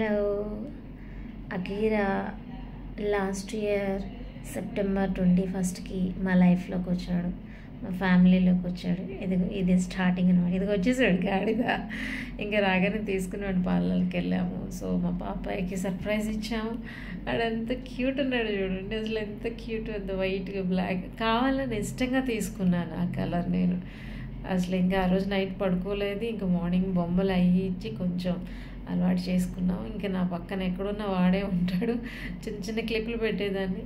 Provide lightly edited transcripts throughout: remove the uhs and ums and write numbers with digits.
Hello Akira last year September 21కి మా లైఫ్లోకి వచ్చాడు, మా ఫ్యామిలీలోకి వచ్చాడు. ఇది స్టార్టింగ్ అనమాట. ఇదిగో వచ్చేసాడు గాడిద. ఇంకా రాగానే తీసుకుని వాడు పార్లర్కి వెళ్ళాము. సో మా పాపాయికి సర్ప్రైజ్ ఇచ్చాము. వాడంత క్యూట్ ఉన్నాడు చూడండి, అసలు ఎంత క్యూట్, అంత వైట్గా బ్లాక్ కావాలని ఇష్టంగా తీసుకున్నాను ఆ కలర్. నేను అసలు ఇంకా ఆ రోజు నైట్ పడుకోలేదు. ఇంకా మార్నింగ్ బొమ్మలు అయ్యి ఇచ్చి కొంచెం అలవాటు చేసుకున్నాం. ఇంకా నా పక్కన ఎక్కడున్నా వాడే ఉంటాడు. చిన్న చిన్న క్లిప్లు పెట్టేదాన్ని,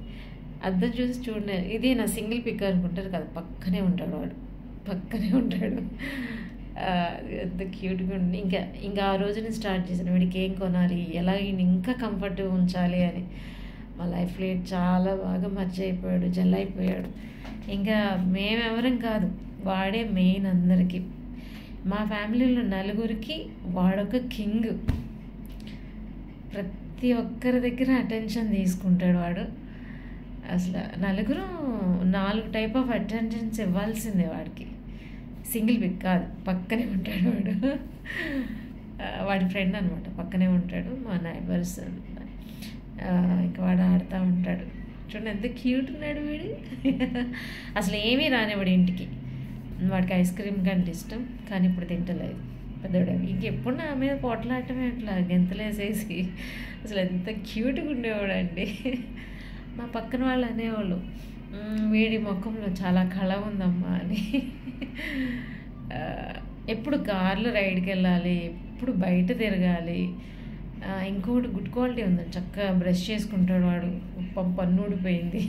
అద్దం చూసి చూడలే, ఇది నా సింగిల్ పిక్ అనుకుంటారు కదా, పక్కనే ఉంటాడు వాడు, పక్కనే ఉంటాడు. ఎంత క్యూట్గా ఉండి ఇంకా ఆ రోజుని స్టార్ట్ చేశాను. వీడికి ఏం కొనాలి, ఎలా ఇంకా కంఫర్ట్గా ఉంచాలి అని. మా లైఫ్లో చాలా బాగా మర్చి అయిపోయాడు, జల్ అయిపోయాడు. ఇంకా మేమెవరం కాదు, వాడే మెయిన్ అందరికీ. మా ఫ్యామిలీలో నలుగురికి వాడొక కింగ్. ప్రతి ఒక్కరి దగ్గర అటెన్షన్ తీసుకుంటాడు వాడు. అసలు నలుగురు 4 టైప్ ఆఫ్ అటెన్షన్స్ ఇవ్వాల్సిందే వాడికి. సింగిల్ పిక్ కాదు, పక్కనే ఉంటాడు వాడు. వాడి ఫ్రెండ్ అనమాట, పక్కనే ఉంటాడు. మా నైబర్స్ ఇంకా వాడు ఆడుతూ ఉంటాడు. చూడండి ఎంత క్యూట్ ఉన్నాడు వీడు. అసలు ఏమీ రానివాడు ఇంటికి. వాడికి ఐస్ క్రీమ్ కంటే ఇష్టం, కానీ ఇప్పుడు తింటలేదు పెద్దోడు. ఇంకెప్పుడు నా మీద పొట్లాడటమే అట్లా గెంతలేసేసి. అసలు ఎంత క్యూట్గా ఉండేవాడు అండి. మా పక్కన వాళ్ళు అనేవాళ్ళు, వీడి ముఖంలో చాలా కళ ఉందమ్మా అని. ఎప్పుడు కార్లో రైడ్కి వెళ్ళాలి, ఎప్పుడు బయట తిరగాలి. ఇంకొకటి గుడ్ క్వాలిటీ ఉందండి, చక్కగా బ్రష్ చేసుకుంటాడు వాడు. పన్ను ఊడిపోయింది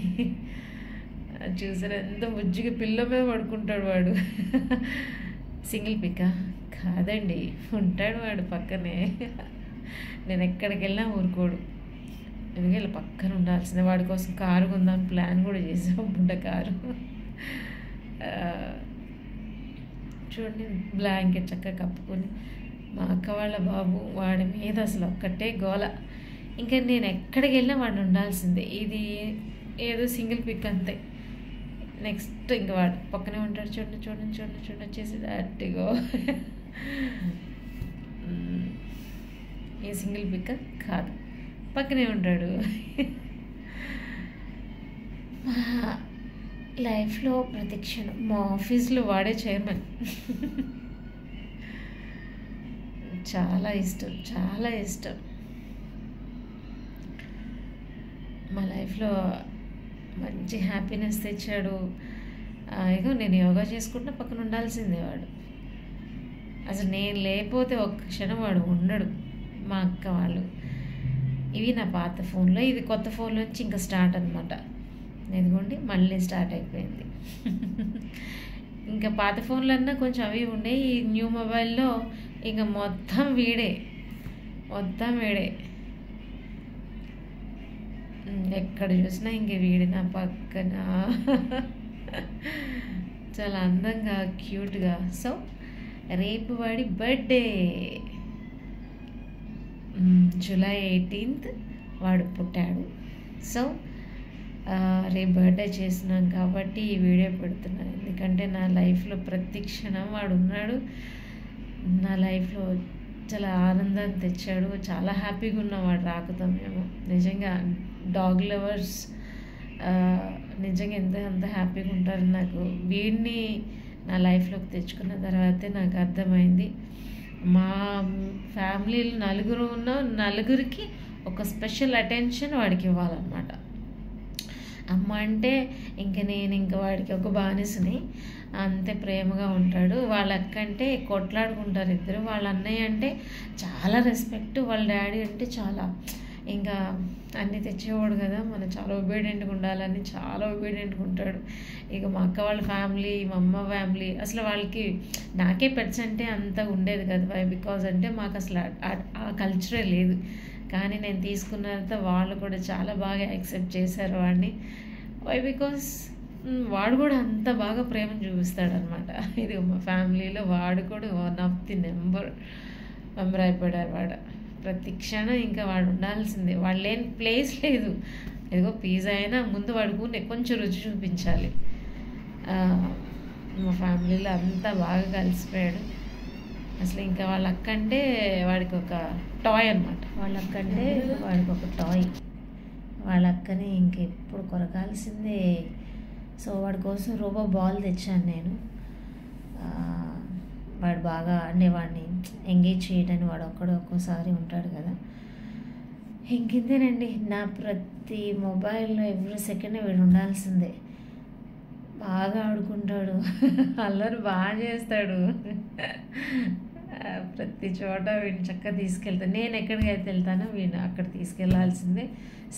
చూసారు, ఎంత బుజ్జిగా పిల్ల మీద పడుకుంటాడు వాడు. సింగిల్ పిక్కా కాదండి, ఉంటాడు వాడు పక్కనే. నేను ఎక్కడికి వెళ్ళినా ఊరుకోడు, ఎందుకంటే ఇలా పక్కన ఉండాల్సిందే. వాడి కోసం కారు కొందాం ప్లాన్ కూడా చేసాం, బుడ్డ కారు. చూడండి బ్లాంకెట్ చక్కగా కప్పుకొని. మా అక్క వాళ్ళ బాబు వాడి మీద అసలు ఒక్కటే గోల. ఇంకా నేను ఎక్కడికి వెళ్ళినా వాడిని ఉండాల్సిందే. ఇది ఏదో సింగిల్ పిక్ అంతే. నెక్స్ట్ ఇంకా వాడు పక్కనే ఉంటాడు. చూడండి చూడండి చూడండి చూడండి వచ్చేసి అట్టిగో. ఏ సింగిల్ పిక్ కాదు, పక్కనే ఉంటాడు. మా లైఫ్లో ప్రతి క్షణం, మా ఆఫీస్లో వాడే చైర్మన్. చాలా ఇష్టం, చాలా ఇష్టం. మా లైఫ్లో మంచి హ్యాపీనెస్ తెచ్చాడు. ఇగో నేను యోగా చేసుకుంటున్నా, పక్కన ఉండాల్సిందే వాడు. అసలు నేను లేకపోతే ఒక్క క్షణం వాడు ఉండడు. మా అక్క వాళ్ళు, ఇవి నా పాత ఫోన్లో, ఇది కొత్త ఫోన్లో నుంచి ఇంకా స్టార్ట్ అనమాట. ఇదిగోండి మళ్ళీ స్టార్ట్ అయిపోయింది. ఇంకా పాత ఫోన్లు అన్నా కొంచెం అవి ఉండే, ఈ న్యూ మొబైల్లో ఇంకా మొత్తం వీడే. ఎక్కడ చూసినా ఇంక వీడి నా పక్కన, చాలా అందంగా క్యూట్గా. సో రేపు వాడి బర్త్డే, జూలై 18th వాడు పుట్టాడు. సో రేపు బర్త్డే చేసినాం కాబట్టి ఈ వీడియో పెడుతున్నాను. ఎందుకంటే నా లైఫ్లో ప్రతి క్షణం వాడు ఉన్నాడు. నా లైఫ్లో చాలా ఆనందాన్ని తెచ్చాడు. చాలా హ్యాపీగా ఉన్నాం వాడు రాకతో. మేము నిజంగా డాగ్ లవర్స్ నిజంగా ఎంత హ్యాపీగా ఉంటారు. నాకు వీడిని నా లైఫ్లోకి తెచ్చుకున్న తర్వాతే నాకు అర్థమైంది, మా ఫ్యామిలీలో నలుగురు ఉన్న నలుగురికి ఒక స్పెషల్ అటెన్షన్ వాడికి ఇవ్వాలన్నమాట. అమ్మ అంటే నేను వాడికి ఒక బానిసని, అంతే ప్రేమగా ఉంటాడు. వాళ్ళ అక్క అంటే కొట్లాడుకుంటారు ఇద్దరు. వాళ్ళ అన్నయ్య అంటే చాలా రెస్పెక్ట్. వాళ్ళ డాడీ అంటే చాలా ఇంకా అన్నీ తెచ్చేవాడు కదా, మనం చాలా ఒబీడియంట్గా ఉండాలని చాలా ఒబీడియంట్గా ఉంటాడు. ఇక మా అక్క వాళ్ళ ఫ్యామిలీ, మా అమ్మ ఫ్యామిలీ, అసలు వాళ్ళకి నాకే పెట్స్ అంటే అంత ఉండేది కదా. వై బికాజ్ అంటే మాకు అసలు ఆ కల్చరే లేదు. కానీ నేను తీసుకున్నంత వాళ్ళు కూడా చాలా బాగా యాక్సెప్ట్ చేశారు వాడిని. వై బికాస్ వాడు కూడా అంత బాగా ప్రేమను చూపిస్తాడనమాట. ఇది మా ఫ్యామిలీలో వాడు కూడా 1 of the నెంబర్ అయిపోయాడు వాడు. ప్రతి క్షణం ఇంకా వాడు ఉండాల్సిందే. వాడు లేని ప్లేస్ లేదు. ఏదో పిజ్జా అయినా ముందు వాడుకునే కొంచెం రుచి చూపించాలి. మా ఫ్యామిలీలో అంతా బాగా కలిసిపోయాడు. అసలు ఇంకా వాళ్ళ అక్క అంటే వాడికి ఒక టాయ్ అనమాట. వాళ్ళ అక్క అంటే వాడికి ఒక టాయ్. వాళ్ళ అక్కని ఇంకెప్పుడు కొరకాల్సిందే. సో వాడి కోసం రోబో బాల్ తెచ్చాను నేను. వాడు బాగా అంటే వాడిని ఎంగేజ్ చేయడానికి వాడు ఒక్కోసారి ఉంటాడు కదా. ఇంకింతేనండి, నా ప్రతి మొబైల్లో ఎవ్రీ సెకండ్ వీడు ఉండాల్సిందే. బాగా ఆడుకుంటాడు, అల్లరి బాగా చేస్తాడు. ప్రతి చోట వీడిని చక్కగా తీసుకెళ్తాను. నేను ఎక్కడికి అయితే వెళ్తానో వీడిని అక్కడ తీసుకెళ్లాల్సిందే.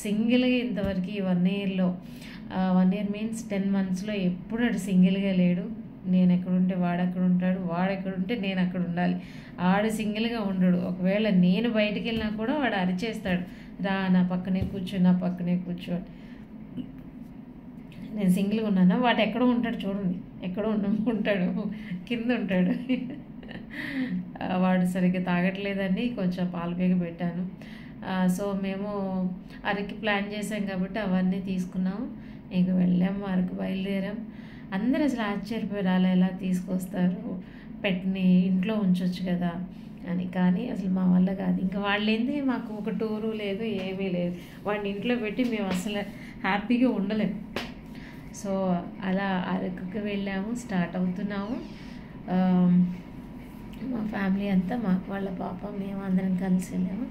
సింగిల్గా ఇంతవరకు ఈ 1 ఇయర్లో 1 ఇయర్ మీన్స్ 10 monthsలో ఎప్పుడు అటు సింగిల్గా లేడు. నేను ఎక్కడుంటే వాడు అక్కడ ఉంటాడు, వాడు ఎక్కడుంటే నేను అక్కడ ఉండాలి. ఆడు సింగిల్గా ఉండడు. ఒకవేళ నేను బయటికి వెళ్ళినా కూడా వాడు అరిచేస్తాడు, రా నా పక్కనే కూర్చో, నా పక్కనే కూర్చో. నేను సింగిల్గా ఉన్నానా, వాడు ఎక్కడో ఉంటాడు చూడండి, ఎక్కడో ఉంటాడు, కింద ఉంటాడు. వాడు సరిగ్గా తాగట్లేదని కొంచెం పాలు పేగ పెట్టాను. సో మేము అరకు ప్లాన్ చేసాం కాబట్టి అవన్నీ తీసుకున్నాము. ఇంక వెళ్ళాము, అరకు బయలుదేరాం. అందరూ అసలు ఆశ్చర్యపోయారు, అలా ఎలా తీసుకొస్తారు, పెట్టిని ఇంట్లో ఉంచవచ్చు కదా అని. కానీ అసలు మా వల్ల కాదు. ఇంకా వాళ్ళు ఏంది, మాకు ఒక టూరు లేదు, ఏమీ లేదు. వాడిని ఇంట్లో పెట్టి మేము అసలు హ్యాపీగా ఉండలేము. సో అలా అరకుకి వెళ్ళాము, స్టార్ట్ అవుతున్నాము. మా ఫ్యామిలీ అంతా, మాకు వాళ్ళ పాప, మేము అందరం కలిసి వెళ్ళాము.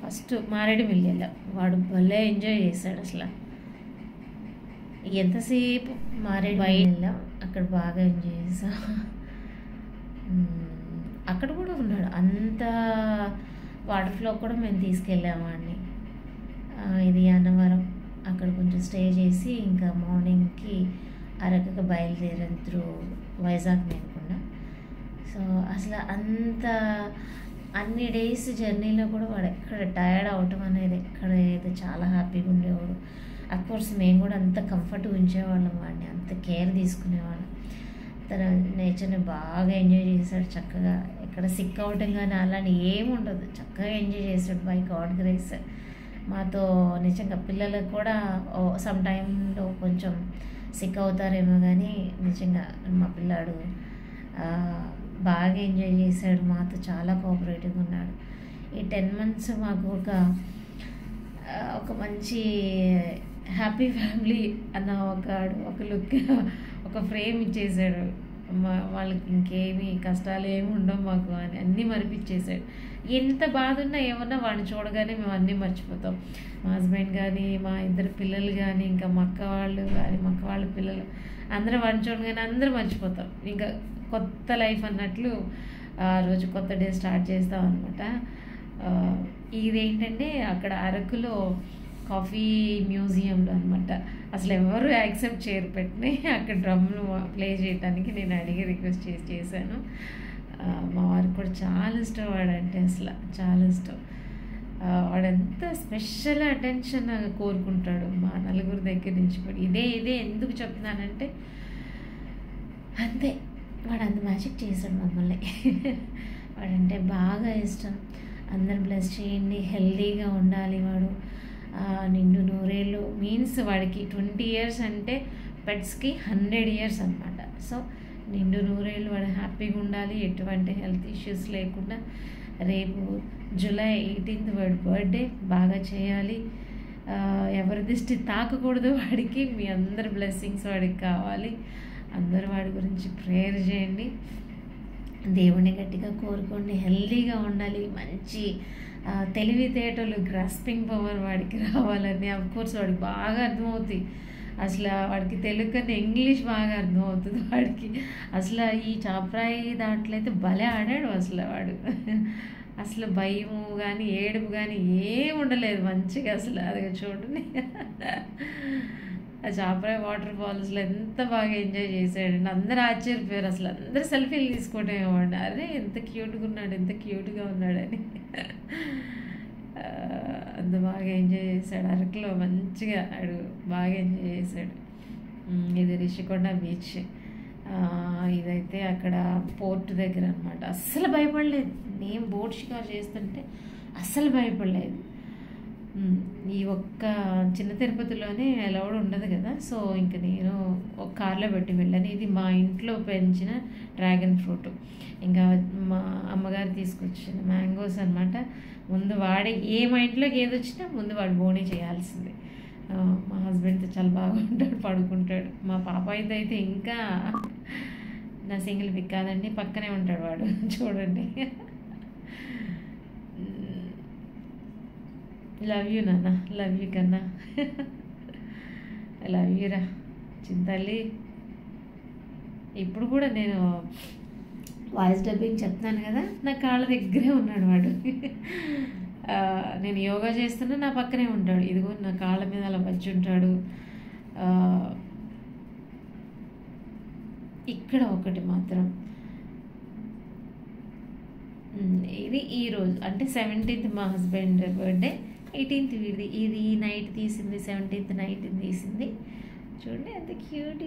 ఫస్ట్ మారేడుమిల్లి వెళ్ళాం. వాడు భలే ఎంజాయ్ చేశాడు. అసలు ఎంతసేపు మారేడుమిల్లి వెళ్ళాం, అక్కడ బాగా ఎంజాయ్ చేసాం. అక్కడ కూడా ఉన్నాడు, అంత వాటర్ ఫ్లో కూడా మేము తీసుకెళ్ళాము వాడిని. ఇది అన్నవరం, అక్కడ కొంచెం స్టే చేసి ఇంకా మార్నింగ్కి అరకుకి బయలుదేరాం త్రూ వైజాగ్ మేనకుండా. సో అసలు అంత అన్ని డేస్ జర్నీలో కూడా వాడు ఎక్కడ టైర్డ్ అవటం అనేది ఎక్కడ ఏదో చాలా హ్యాపీగా ఉండేవాడు. అఫ్కోర్స్ మేము కూడా అంత కంఫర్ట్గా ఉంచేవాళ్ళం వాడిని, అంత కేర్ తీసుకునేవాళ్ళం. తన నేచర్ని బాగా ఎంజాయ్ చేశాడు చక్కగా. ఎక్కడ సిక్ అవటం కానీ అలాంటి ఏమి ఉండదు, చక్కగా ఎంజాయ్ చేశాడు బై గాడ్ గ్రేస్. మాతో నిజంగా పిల్లలకు కూడా సమ్ టైంలో కొంచెం సిక్ అవుతారేమో కానీ నిజంగా మా పిల్లాడు బాగా ఎంజాయ్ చేశాడు, మాతో చాలా కోఆపరేటివ్గా ఉన్నాడు. ఈ 10 months మాకు ఒక మంచి హ్యాపీ ఫ్యామిలీ అన్న ఒక లుక్, ఒక ఫ్రేమ్ ఇచ్చేసాడు. వాళ్ళకి ఇంకేమి కష్టాలు ఏమి ఉండవు మాకు అని అన్నీ మరిపించేసాడు. ఎంత బాధ ఉన్నా ఏమన్నా వాడిని చూడగానే మేము అన్నీ మర్చిపోతాం. మా హస్బెండ్ కానీ, మా 2 పిల్లలు కానీ, ఇంకా మా అక్క వాళ్ళు కానీ, మా అక్క వాళ్ళ పిల్లలు అందరూ వాడిని చూడగానే అందరూ మర్చిపోతాం. ఇంకా కొత్త లైఫ్ అన్నట్లు ఆ రోజు కొత్త డే స్టార్ట్ చేస్తాం అనమాట. ఇదేంటంటే అక్కడ అరకులో కాఫీ మ్యూజియంలో అనమాట. అసలు ఎవరు యాక్సెప్ట్ చేయరు పెట్టినాయి. అక్కడ డ్రమ్లు ప్లే చేయడానికి నేను అడిగి రిక్వెస్ట్ చేశాను. మా వారికి కూడా చాలా ఇష్టం వాడంటే, అసలు చాలా ఇష్టం. వాడంత స్పెషల్ అటెన్షన్ కోరుకుంటాడు మా నలుగురు దగ్గర నుంచి కూడా. ఇదే ఎందుకు చెప్తున్నానంటే అంతే, వాడు అంత మ్యాజిక్ చేశాడు మమ్మల్ని. వాడంటే బాగా ఇష్టం. అందరు బ్లెస్ చేయండి, హెల్దీగా ఉండాలి వాడు. నిండు 100 ఏళ్ళు మీన్స్ వాడికి 20 years అంటే పెట్స్కి 100 years అనమాట. సో నిండు 100 ఏళ్ళు వాడు హ్యాపీగా ఉండాలి, ఎటువంటి హెల్త్ ఇష్యూస్ లేకుండా. రేపు July 18th వాడి బర్త్డే, బాగా చేయాలి. ఎవరి దృష్టి తాకకూడదు వాడికి. మీ అందరి బ్లెస్సింగ్స్ వాడికి కావాలి. అందరూ వాడి గురించి ప్రేయర్ చేయండి, దేవుణ్ణి గట్టిగా కోరుకోండి. హెల్దీగా ఉండాలి, మంచి తెలివితేటలు, గ్రాస్పింగ్ పవర్ వాడికి రావాలని. అఫ్కోర్స్ వాడికి బాగా అర్థమవుతుంది. అసలు వాడికి తెలుగు కన్నా ఇంగ్లీష్ బాగా అర్థమవుతుంది వాడికి. అసలు ఈ చాప్రాయి దాంట్లో అయితే భలే ఆడాడు అసలు వాడు. అసలు భయము కానీ ఏడుపు కానీ ఏం ఉండలేదు, మంచిగా అసలు. అది చూడండి, ఆ చాపరాయి వాటర్ ఫాల్స్లో ఎంత బాగా ఎంజాయ్ చేశాడండి. అందరూ ఆశ్చర్యపోయారు. అసలు అందరూ సెల్ఫీలు తీసుకోవటం, అరే ఎంత క్యూట్గా ఉన్నాడు, ఎంత క్యూట్గా ఉన్నాడని. అంత బాగా ఎంజాయ్ చేశాడు. అరకులో మంచిగా ఆడు బాగా ఎంజాయ్ చేశాడు. ఇది రిషికొండ బీచ్. ఇదైతే అక్కడ పోర్ట్ దగ్గర అనమాట. అస్సలు భయపడలేదు. నేను బోట్ షికారు చేస్తుంటే అస్సలు భయపడలేదు. ఈ ఒక్క చిన్న తిరుపతిలోనే అలౌడ్ ఉండదు కదా. సో ఇంక నేను ఒక కార్లో పెట్టి వెళ్ళాను. ఇది మా ఇంట్లో పెంచిన డ్రాగన్ ఫ్రూట్, ఇంకా మా అమ్మగారు తీసుకొచ్చిన మ్యాంగోస్ అనమాట. ముందు వాడే మా ఇంట్లోకి ఏది వచ్చినా ముందు వాడు బోనీ చేయాల్సిందే. మా హస్బెండ్తో చాలా బాగా ఉంటాడు, పడుకుంటాడు. మా పాప అయితే ఇంకా నా సింగిల్ పిక్ కాదండి, పక్కనే ఉంటాడు వాడు. చూడండి. లవ్ యూ నాన్న, లవ్ యూ కన్నా, లవ్ యూరా చింతల్లి. ఇప్పుడు కూడా నేను వాయిస్ డబ్బింగ్ చెప్తాను కదా, నా కాళ్ళ దగ్గరే ఉన్నాడు వాడు. నేను యోగా చేస్తున్నా నా పక్కనే ఉంటాడు. ఇదిగో నా కాళ్ళ మీద అలా వచ్చి ఉంటాడు. ఇక్కడ ఒకటి మాత్రం, ఇది ఈరోజు అంటే 17th మా హస్బెండ్ బర్త్డే, 18th ఇది నైట్ తీసింది, 17th నైట్ తీసింది. చూడండి ఎంత క్యూట్.